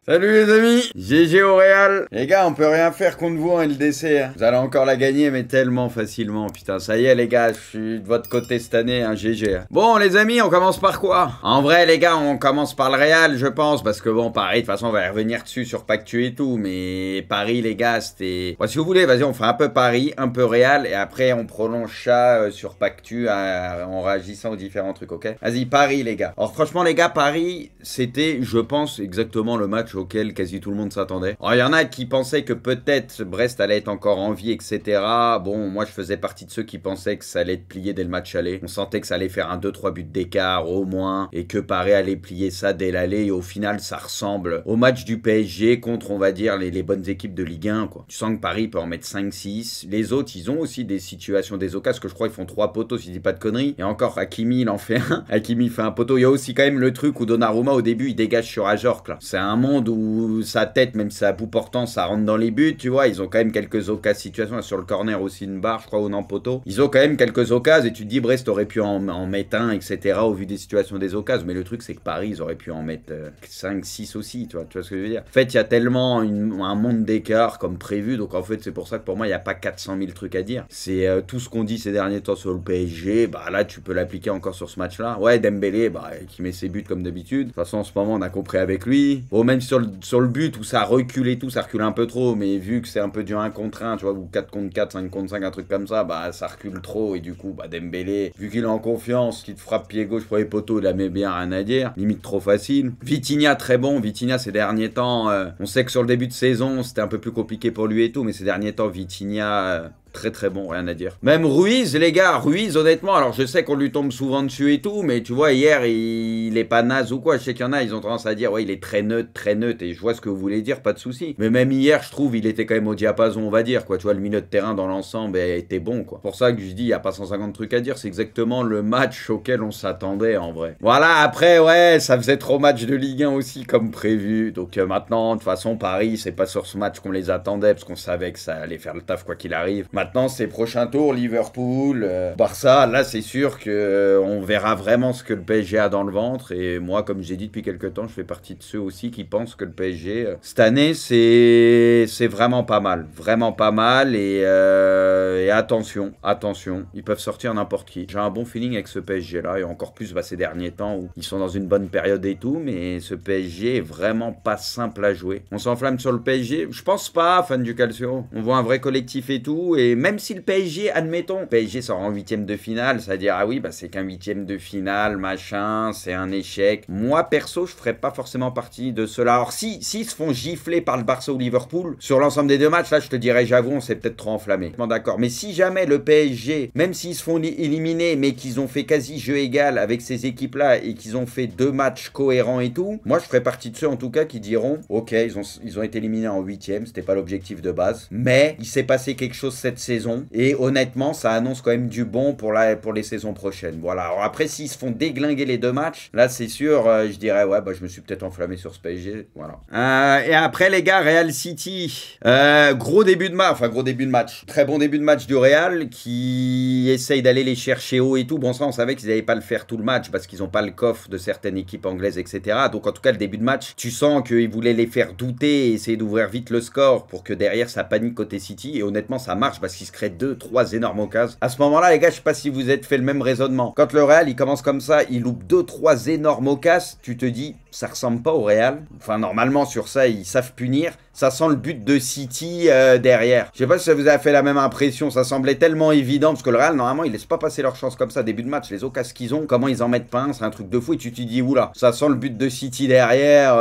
Salut les amis, GG au Real. Les gars, on peut rien faire contre vous en LDC. Hein. Vous allez encore la gagner, mais tellement facilement. Putain, ça y est les gars, je suis de votre côté cette année, hein, GG. Hein. Bon les amis, on commence par quoi? En vrai les gars, on commence par le Real, je pense, parce que bon, Paris, de toute façon, on va y revenir dessus sur Pactu et tout, mais Paris les gars, c'était... Bon, si vous voulez, vas-y, on fait un peu Paris, un peu Real, et après on prolonge ça sur Pactu en réagissant aux différents trucs, ok? Vas-y, Paris les gars. Alors franchement les gars, Paris, c'était, je pense, exactement le match auquel quasi tout le monde s'attendait. Alors il y en a qui pensaient que peut-être Brest allait être encore en vie, etc. Bon, moi je faisais partie de ceux qui pensaient que ça allait être plié dès le match aller. On sentait que ça allait faire un 2-3 buts d'écart au moins, et que Paris allait plier ça dès l'aller, et au final ça ressemble au match du PSG contre, on va dire, les bonnes équipes de Ligue 1, quoi. Tu sens que Paris peut en mettre 5-6. Les autres, ils ont aussi des situations, des occasions, parce que je crois qu'ils font 3 poteaux, si je dis pas de conneries. Et encore, Hakimi, il en fait un. Hakimi fait un poteau. Il y a aussi quand même le truc où Donnarumma, au début, il dégage sur Ajorc, là. C'est un monde où sa tête, même si c'est à bout portant, ça rentre dans les buts, tu vois. Ils ont quand même quelques occasions, situations. Sur le corner aussi, une barre, je crois, ou non, poteau. Ils ont quand même quelques occasions, et tu te dis, Brest aurait pu en mettre un, etc., au vu des situations des occasions. Mais le truc, c'est que Paris, ils auraient pu en mettre 5, 6 aussi, tu vois ce que je veux dire. En fait, il y a tellement un monde d'écart comme prévu, donc en fait, c'est pour ça que pour moi, il n'y a pas 400 000 trucs à dire. C'est tout ce qu'on dit ces derniers temps sur le PSG, bah là, tu peux l'appliquer encore sur ce match-là. Ouais, Dembélé, bah, qui met ses buts comme d'habitude. De toute façon, en ce moment, on a compris avec lui. Bon, même sur le but où ça recule et tout, ça recule un peu trop, mais vu que c'est un peu du 1 contre 1, tu vois, ou 4 contre 4, 5 contre 5, un truc comme ça, bah, ça recule trop, et du coup, bah, Dembélé, vu qu'il est en confiance, qu'il te frappe pied gauche pour les poteaux, il la met bien, rien à dire. Limite trop facile. Vitinha, très bon. Vitinha, ces derniers temps, on sait que sur le début de saison, c'était un peu plus compliqué pour lui et tout, mais ces derniers temps, Vitinha... très très bon, rien à dire. Même Ruiz, les gars, Ruiz, honnêtement, alors je sais qu'on lui tombe souvent dessus et tout, mais tu vois, hier, il est pas naze ou quoi. Je sais qu'il y en a, ils ont tendance à dire, ouais, il est très neutre, et je vois ce que vous voulez dire, pas de souci. Mais même hier, je trouve, il était quand même au diapason, on va dire, quoi. Tu vois, le milieu de terrain dans l'ensemble était bon, quoi. Pour ça que je dis, il n'y a pas 150 trucs à dire, c'est exactement le match auquel on s'attendait, en vrai. Voilà, après, ouais, ça faisait trop match de Ligue 1 aussi, comme prévu. Donc maintenant, de toute façon, Paris, c'est pas sur ce match qu'on les attendait, parce qu'on savait que ça allait faire le taf, quoi qu'il arrive. Maintenant, ces prochains tours, Liverpool, Barça, là c'est sûr que on verra vraiment ce que le PSG a dans le ventre. Et moi, comme j'ai dit depuis quelques temps, je fais partie de ceux aussi qui pensent que le PSG, cette année, c'est vraiment pas mal. Vraiment pas mal. Et attention, attention, ils peuvent sortir n'importe qui. J'ai un bon feeling avec ce PSG-là, et encore plus ces derniers temps où ils sont dans une bonne période et tout, mais ce PSG est vraiment pas simple à jouer. On s'enflamme sur le PSG, je pense pas, fan du Calcio. On voit un vrai collectif et tout, et même si le PSG, admettons, le PSG sort en 8e de finale, c'est-à-dire, ah oui, bah c'est qu'un 8e de finale, machin, c'est un échec. Moi, perso, je ferais pas forcément partie de cela. Alors, s'ils se font gifler par le Barça ou Liverpool, sur l'ensemble des deux matchs, là, je te dirais, j'avoue, on s'est peut-être trop enflammé. Bon, d'accord. Mais si jamais le PSG, même s'ils se font éliminer, mais qu'ils ont fait quasi jeu égal avec ces équipes-là, et qu'ils ont fait 2 matchs cohérents et tout, moi, je ferais partie de ceux, en tout cas, qui diront, ok, ils ont été éliminés en 8e, c'était pas l'objectif de base, mais il s'est passé quelque chose cette saison. Et honnêtement, ça annonce quand même du bon pour les saisons prochaines. Voilà. Alors après, s'ils se font déglinguer les 2 matchs, là, c'est sûr, je dirais, ouais, bah, je me suis peut-être enflammé sur ce PSG. Voilà. Et après, les gars, Real City. Gros début de match. Très bon début de match du Real qui essaye d'aller les chercher haut et tout. Bon, ça, on savait qu'ils n'allaient pas le faire tout le match parce qu'ils n'ont pas le coffre de certaines équipes anglaises, etc. Donc, en tout cas, le début de match, tu sens qu'ils voulaient les faire douter et essayer d'ouvrir vite le score pour que derrière, ça panique côté City. Et honnêtement, ça marche parce qu'ils se créent 2-3 énormes occasions. À ce moment-là, les gars, je sais pas si vous êtes fait le même raisonnement. Quand le Real, il commence comme ça, il loupe 2-3 énormes occasions, tu te dis, ça ressemble pas au Real. Enfin, normalement, sur ça, ils savent punir. Ça sent le but de City derrière. Je sais pas si ça vous a fait la même impression. Ça semblait tellement évident, parce que le Real, normalement, ils laissent pas passer leur chance comme ça. Début de match, les occasions qu'ils ont, comment ils en mettent pas un, c'est un truc de fou. Et tu te dis, oula, ça sent le but de City derrière.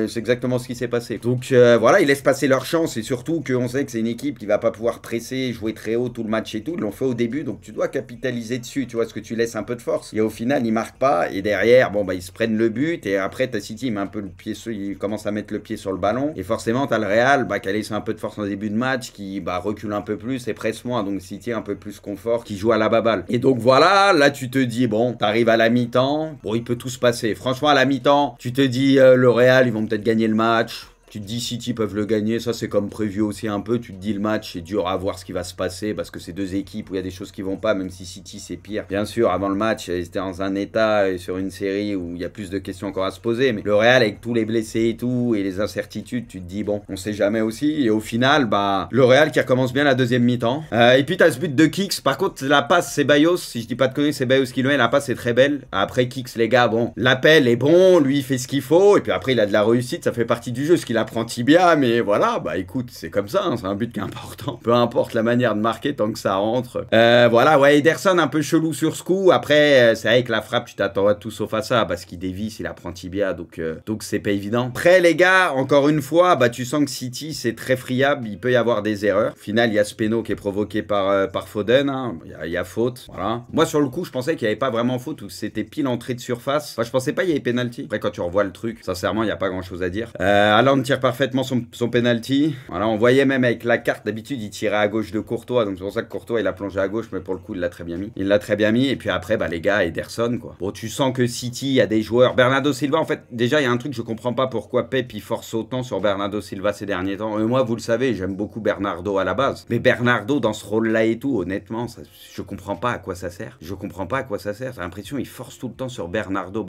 C'est exactement ce qui s'est passé. Donc, voilà, ils laissent passer leur chance. Et surtout qu'on sait que c'est une équipe qui va pas pouvoir presser, jouer très haut tout le match et tout. Ils l'ont fait au début, donc tu dois capitaliser dessus. Tu vois, ce que tu laisses un peu de force. Et au final, ils marquent pas. Et derrière, bon, bah, ils se prennent le but. Et après, t'as City, il met un peu le pied, il commence à mettre le pied sur le ballon. Et forcément, t'as le Real, bah, qui a laissé un peu de force en début de match, qui bah, recule un peu plus et presse moins. Donc City un peu plus confort, qui joue à la baballe. Et donc voilà, là, tu te dis, bon, t'arrives à la mi-temps. Bon, il peut tout se passer. Franchement, à la mi-temps, tu te dis, le Real, ils vont peut-être gagner le match. Tu te dis City peuvent le gagner, ça c'est comme prévu aussi un peu. Tu te dis le match, c'est dur à voir ce qui va se passer parce que c'est deux équipes où il y a des choses qui vont pas, même si City c'est pire. Bien sûr, avant le match, ils étaient dans un état et sur une série où il y a plus de questions encore à se poser. Mais le Real, avec tous les blessés et tout, et les incertitudes, tu te dis bon, on sait jamais aussi. Et au final, bah, le Real qui recommence bien la deuxième mi-temps. Et puis t'as ce but de Kicks. Par contre, la passe, c'est Bayos. Si je dis pas de conneries, c'est Bayos qui le met. La passe est très belle. Après Kicks, les gars, bon, l'appel est bon, lui il fait ce qu'il faut. Et puis après, il a de la réussite, ça fait partie du jeu, ce qu'il apprend Tibia. Mais voilà, bah écoute, c'est comme ça, hein, c'est un but qui est important. Peu importe la manière de marquer, tant que ça rentre. Voilà, ouais, Ederson un peu chelou sur ce coup. Après, c'est vrai que la frappe, tu t'attends à tout sauf à ça, parce qu'il dévisse, il apprend Tibia, donc c'est pas évident. Après, les gars, encore une fois, bah tu sens que City, c'est très friable, il peut y avoir des erreurs. Au final, il y a ce péno qui est provoqué par Foden, hein. Il y a faute, voilà. Moi, sur le coup, je pensais qu'il n'y avait pas vraiment faute, ou c'était pile entrée de surface. Enfin, je pensais pas qu'il y avait penalty. Après, quand tu revois le truc, sincèrement, il n'y a pas grand chose à dire. Haaland tire parfaitement son penalty. Voilà, on voyait même avec la carte, d'habitude, il tirait à gauche de Courtois, donc c'est pour ça que Courtois, il a plongé à gauche, mais pour le coup, il l'a très bien mis. Il l'a très bien mis, et puis après, bah les gars, Ederson, quoi. Bon, tu sens que City, il y a des joueurs. Bernardo Silva, en fait, déjà, il y a un truc, je comprends pas pourquoi Pep, il force autant sur Bernardo Silva ces derniers temps. Moi, vous le savez, j'aime beaucoup Bernardo à la base. Mais Bernardo, dans ce rôle-là et tout, honnêtement, je comprends pas à quoi ça sert. Je comprends pas à quoi ça sert. J'ai l'impression qu'il force tout le temps sur Bernardo,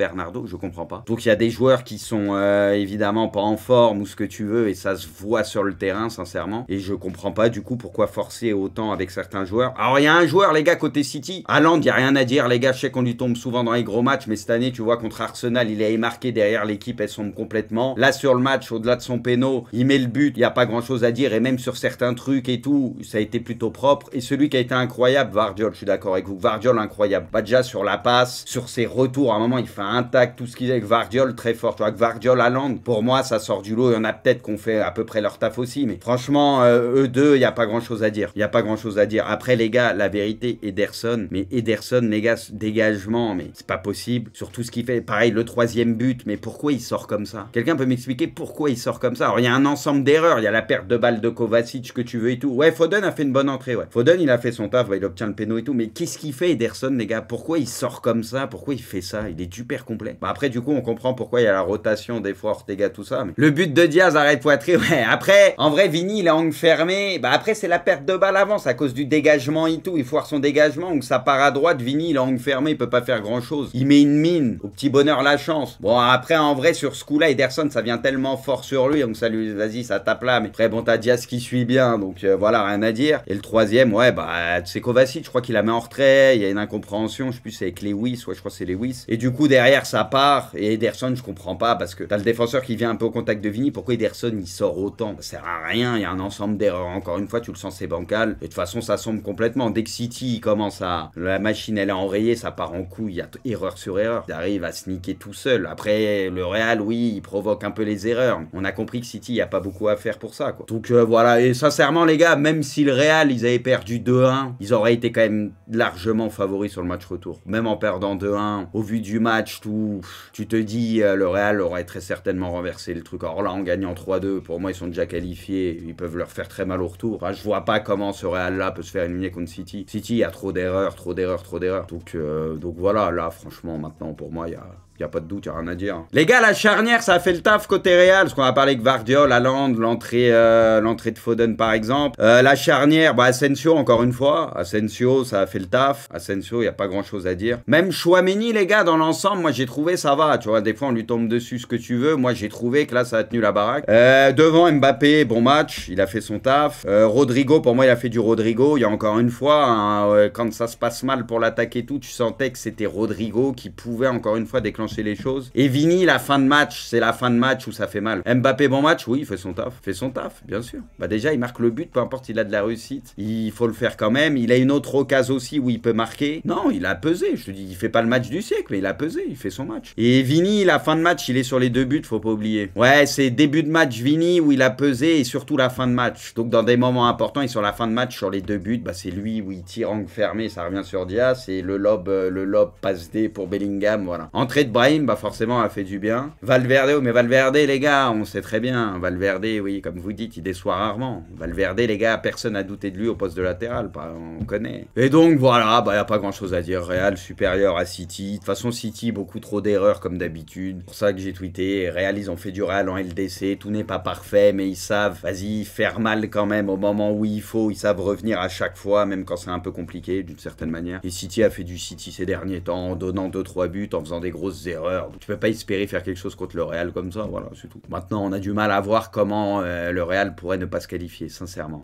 je comprends pas. Donc, il y a des joueurs qui sont évidemment pas en forme ou ce que tu veux, et ça se voit sur le terrain, sincèrement. Et je comprends pas, du coup, pourquoi forcer autant avec certains joueurs. Alors, il y a un joueur, les gars, côté City. Haaland, il n'y a rien à dire, les gars. Je sais qu'on lui tombe souvent dans les gros matchs, mais cette année, tu vois, contre Arsenal, il est marqué derrière l'équipe, elle sombre complètement. Là, sur le match, au-delà de son péno, il met le but, il n'y a pas grand-chose à dire, et même sur certains trucs et tout, ça a été plutôt propre. Et celui qui a été incroyable, Gvardiol, je suis d'accord avec vous. Gvardiol, incroyable. Pas déjà sur la passe, sur ses retours, à un moment, il fait un tac, tout ce qu'il a avec Gvardiol, très fort. Tu vois, Gvardiol, Haaland, pour moi, ça sort du lot. Il y en a peut-être qu'on fait à peu près leur taf aussi, mais franchement, eux deux, il n'y a pas grand-chose à dire. Il n'y a pas grand-chose à dire. Après, les gars, la vérité, Ederson, mais Ederson, les gars, dégagement, mais c'est pas possible. Sur tout ce qu'il fait, pareil, le troisième but, mais pourquoi il sort comme ça? Quelqu'un peut m'expliquer pourquoi il sort comme ça? Alors, il y a un ensemble d'erreurs. Il y a la perte de balle de Kovacic, que tu veux et tout. Ouais, Foden a fait une bonne entrée, ouais. Foden, il a fait son taf, ouais, il obtient le péno et tout. Mais qu'est-ce qu'il fait, Ederson, les gars? Pourquoi il sort comme ça? Pourquoi il fait ça? Il est super complet. Bah, après, du coup, on comprend pourquoi il y a la rotation, des fois, Ortega, tout ça. Mais... le but de Diaz, arrête poitrine, ouais. Après, en vrai, Vini, il est angle fermé. Bah, après, c'est la perte de balle avant, à cause du dégagement et tout. Il foire son dégagement, donc ça part à droite. Vini, il est angle fermé, il peut pas faire grand-chose. Il met une mine. Au petit bonheur, la chance. Bon, après, en vrai, sur ce coup-là, Ederson, ça vient tellement fort sur lui, donc ça lui, vas-y, ça tape là. Mais après, bon, t'as Diaz qui suit bien, donc voilà, rien à dire. Et le troisième, ouais, bah, c'est Kovacic, je crois qu'il la met en retrait. Il y a une incompréhension, je sais plus, c'est avec Lewis, ouais, je crois que c'est Lewis. Et du coup, derrière, ça part. Et Ederson, je comprends pas, parce que t'as le défenseur qui vient un peu au contact de Vini. Pourquoi Ederson, il sort autant? Ça sert à rien, il y a un ensemble d'erreurs. Encore une fois, tu le sens, c'est bancal. Et de toute façon, ça sombre complètement. Dès que City il commence à... la machine, elle est enrayée, ça part en couille, il y a erreur sur erreur. Il arrive à se niquer tout seul. Après, le Real, oui, il provoque un peu les erreurs. On a compris que City, il n'y a pas beaucoup à faire pour ça, quoi. Donc voilà, et sincèrement, les gars, même si le Real, ils avaient perdu 2-1, ils auraient été quand même largement favoris sur le match retour. Même en perdant 2-1, au vu du match, tout, tu te dis, le Real aurait très certainement renversé le truc. Alors là, en gagnant 3-2, pour moi, ils sont déjà qualifiés, ils peuvent leur faire très mal au retour. Enfin, je vois pas comment ce Real-là peut se faire éliminer contre City. City, il y a trop d'erreurs, trop d'erreurs, trop d'erreurs. Donc voilà, là, franchement, maintenant, pour moi, il y a pas de doute, il n'y a rien à dire. Les gars, la charnière, ça a fait le taf côté Real. Parce qu'on a parlé de Gvardiol, Haaland, l'entrée de Foden, par exemple. La charnière, bah, Asensio, encore une fois. Asensio, ça a fait le taf. Asensio, il n'y a pas grand-chose à dire. Même Chouameni, les gars, dans l'ensemble, moi, j'ai trouvé ça va. Tu vois, des fois, on lui tombe dessus ce que tu veux. Moi, j'ai trouvé que là, ça a tenu la baraque. Devant Mbappé, bon match. Il a fait son taf. Rodrigo, pour moi, il a fait du Rodrigo. Il y a encore une fois, hein, quand ça se passe mal pour l'attaque et tout, tu sentais que c'était Rodrigo qui pouvait, encore une fois, déclencher les choses. Et Vini, la fin de match, c'est la fin de match où ça fait mal. Mbappé, bon match, oui, il fait son taf. Fait son taf, bien sûr. Bah déjà, il marque le but, peu importe s'il a de la réussite. Il faut le faire quand même. Il a une autre occasion aussi où il peut marquer. Non, il a pesé. Je te dis, il fait pas le match du siècle, mais il a pesé. Il fait son match. Et Vini, la fin de match, il est sur les 2 buts, faut pas oublier. Ouais, c'est début de match Vini où il a pesé et surtout la fin de match. Donc dans des moments importants, et sur la fin de match, sur les 2 buts, bah c'est lui où il tire angle fermé, ça revient sur Diaz. Et le lob passe D pour Bellingham, voilà. Entrée de Brahim, bah forcément, a fait du bien. Valverde, oh, mais Valverde, les gars, on sait très bien. Valverde, oui, comme vous dites, il déçoit rarement. Valverde, les gars, personne n'a douté de lui au poste de latéral, on connaît. Et donc, voilà, bah, y a pas grand-chose à dire. Real supérieur à City. De toute façon, City, beaucoup trop d'erreurs, comme d'habitude. C'est pour ça que j'ai tweeté. Real, ils ont fait du Real en LDC. Tout n'est pas parfait, mais ils savent, vas-y, faire mal quand même au moment où il faut. Ils savent revenir à chaque fois, même quand c'est un peu compliqué, d'une certaine manière. Et City a fait du City ces derniers temps, en donnant 2-3 buts, en faisant des grosses erreurs. Tu peux pas espérer faire quelque chose contre le Real comme ça, voilà, c'est tout. Maintenant, on a du mal à voir comment le Real pourrait ne pas se qualifier, sincèrement.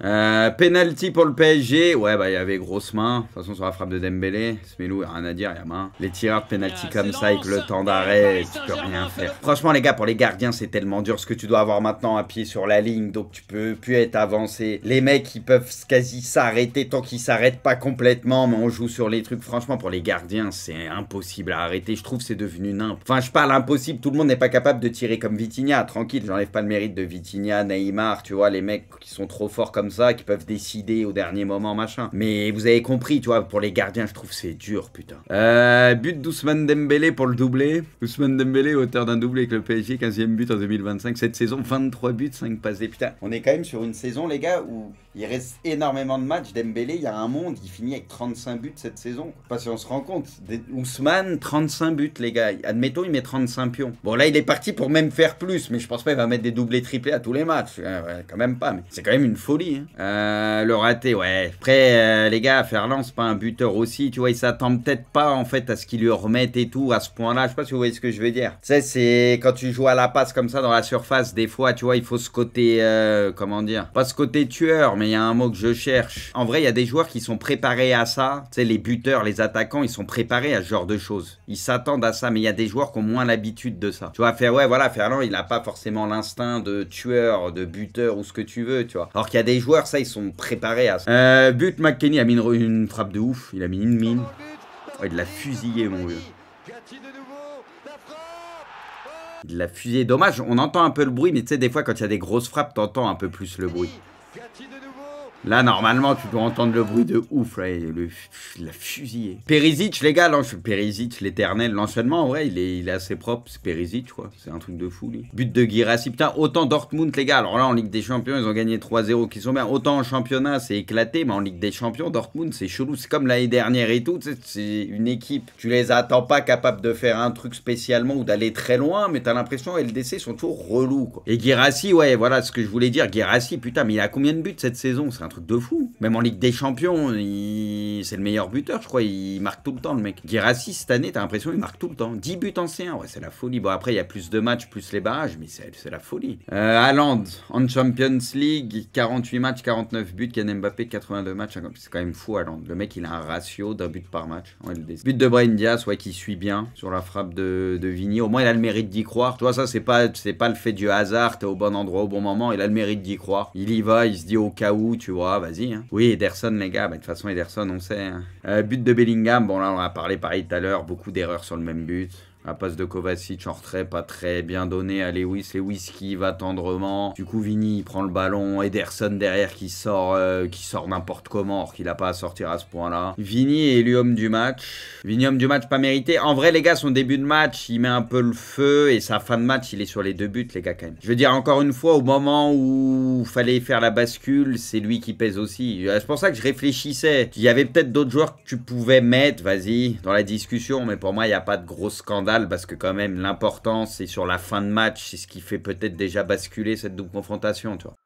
Penalty pour le PSG. Ouais, bah, il y avait grosse main. De toute façon, sur la frappe de Dembélé, Smelou, rien à dire, il y a main. Les tireurs de penalty comme ça, avec le temps d'arrêt, tu peux rien faire. Franchement, les gars, pour les gardiens, c'est tellement dur ce que tu dois avoir maintenant à pied sur la ligne, donc tu peux plus être avancé. Les mecs, ils peuvent quasi s'arrêter tant qu'ils s'arrêtent pas complètement, mais on joue sur les trucs. Franchement, pour les gardiens, c'est impossible à arrêter. Je trouve que c'est devenu nimp. Enfin, je parle impossible. Tout le monde n'est pas capable de tirer comme Vitinha. Tranquille, j'enlève pas le mérite de Vitinha, Neymar, tu vois, les mecs qui sont trop forts comme ça, qui peuvent décider au dernier moment, machin. Mais vous avez compris, tu vois, pour les gardiens, je trouve que c'est dur, putain. But d'Ousmane Dembélé pour le doublé. Ousmane Dembélé, auteur d'un doublé avec le PSG, 15e but en 2025. Cette saison, 23 buts, 5 passes D. Putain, on est quand même sur une saison, les gars, où il reste énormément de matchs. Dembélé, il y a un monde, il finit avec 35 buts cette saison. Je sais pas si on se rend compte. Ousmane, 35 buts, les gars. Admettons, il met 35 pions. Bon, là, il est parti pour même faire plus, mais je pense pas qu'il va mettre des doublés triplés à tous les matchs. Ouais, quand même pas, mais c'est quand même une folie. Hein. Le raté, ouais. Après, les gars, Ferland, c'est pas un buteur aussi. Tu vois, il s'attend peut-être pas, en fait, à ce qu'il lui remette et tout, à ce point-là. Je sais pas si vous voyez ce que je veux dire. Tu sais, c'est quand tu joues à la passe comme ça dans la surface, des fois, tu vois, il faut ce côté, comment dire, pas ce côté tueur, mais il y a un mot que je cherche. En vrai, il y a des joueurs qui sont préparés à ça. Tu sais, les buteurs, les attaquants, ils sont préparés à ce genre de choses. Ils s'attendent à ça, mais il y a des joueurs qui ont moins l'habitude de ça. Tu vois, ouais, voilà, Ferland, il a pas forcément l'instinct de tueur, de buteur ou ce que tu veux, tu vois. Alors qu'il y a des joueurs, ça, ils sont préparés à ça. But, McKennie a mis une frappe de ouf. Il a mis une mine. Oh, il l'a fusillé, mon vieux. Il l'a fusillé. Dommage, on entend un peu le bruit, mais tu sais, des fois, quand il y a des grosses frappes, t'entends un peu plus le bruit. Là, normalement, tu dois entendre le bruit de ouf. Là, il l'a fusillé. Perisic, les gars, Perisic, l'éternel. L'enchaînement, en vrai, il est assez propre. C'est Perisic, quoi. C'est un truc de fou, lui. But de Guirassy. Putain, autant Dortmund, les gars. Alors là, en Ligue des Champions, ils ont gagné 3-0, qui sont bien. Autant en championnat, c'est éclaté, mais en Ligue des Champions, Dortmund, c'est chelou. C'est comme l'année dernière et tout. C'est une équipe. Tu les attends pas capables de faire un truc spécialement ou d'aller très loin, mais t'as l'impression LDC sont toujours relous, quoi. Et Guirassy, ouais, voilà ce que je voulais dire. Guirassy, putain, mais il a combien de buts cette saison? C'est un truc de fou. Même en Ligue des Champions, c'est le meilleur buteur, je crois. Il marque tout le temps, le mec. Guirassy, cette année, t'as l'impression qu'il marque tout le temps. 10 buts anciens, ouais, c'est la folie. Bon, après, il y a plus de matchs, plus les barrages, mais c'est la folie. Haaland, en Champions League, 48 matchs, 49 buts. Kylian Mbappé, 82 matchs. C'est quand même fou, Haaland. Le mec, il a un ratio d'un but par match. Ouais, but de Brahim Diaz, ouais, qui suit bien sur la frappe de Vini. Au moins, il a le mérite d'y croire. Tu vois, ça, c'est pas le fait du hasard. T'es au bon endroit au bon moment. Il a le mérite d'y croire. Il y va, il se dit au cas où, tu vois, vas-y. Hein. Oui, Ederson, les gars, bah, de toute façon, Ederson, on sait. Hein. But de Bellingham, bon là, on a parlé pareil tout à l'heure, beaucoup d'erreurs sur le même but. La passe de Kovacic en retrait, pas très bien donnée à Lewis. Lewis qui va tendrement. Du coup, Vini, il prend le ballon. Ederson derrière qui sort n'importe comment, alors qu'il n'a pas à sortir à ce point-là. Vini est élu homme du match. Vini, homme du match, pas mérité. En vrai, les gars, son début de match, il met un peu le feu. Et sa fin de match, il est sur les 2 buts, les gars, quand même. Je veux dire, encore une fois, au moment où il fallait faire la bascule, c'est lui qui pèse aussi. C'est pour ça que je réfléchissais. Il y avait peut-être d'autres joueurs que tu pouvais mettre, vas-y, dans la discussion. Mais pour moi, il n'y a pas de gros scandale. Parce que quand même l'important c'est sur la fin de match, c'est ce qui fait peut-être déjà basculer cette double confrontation, tu vois.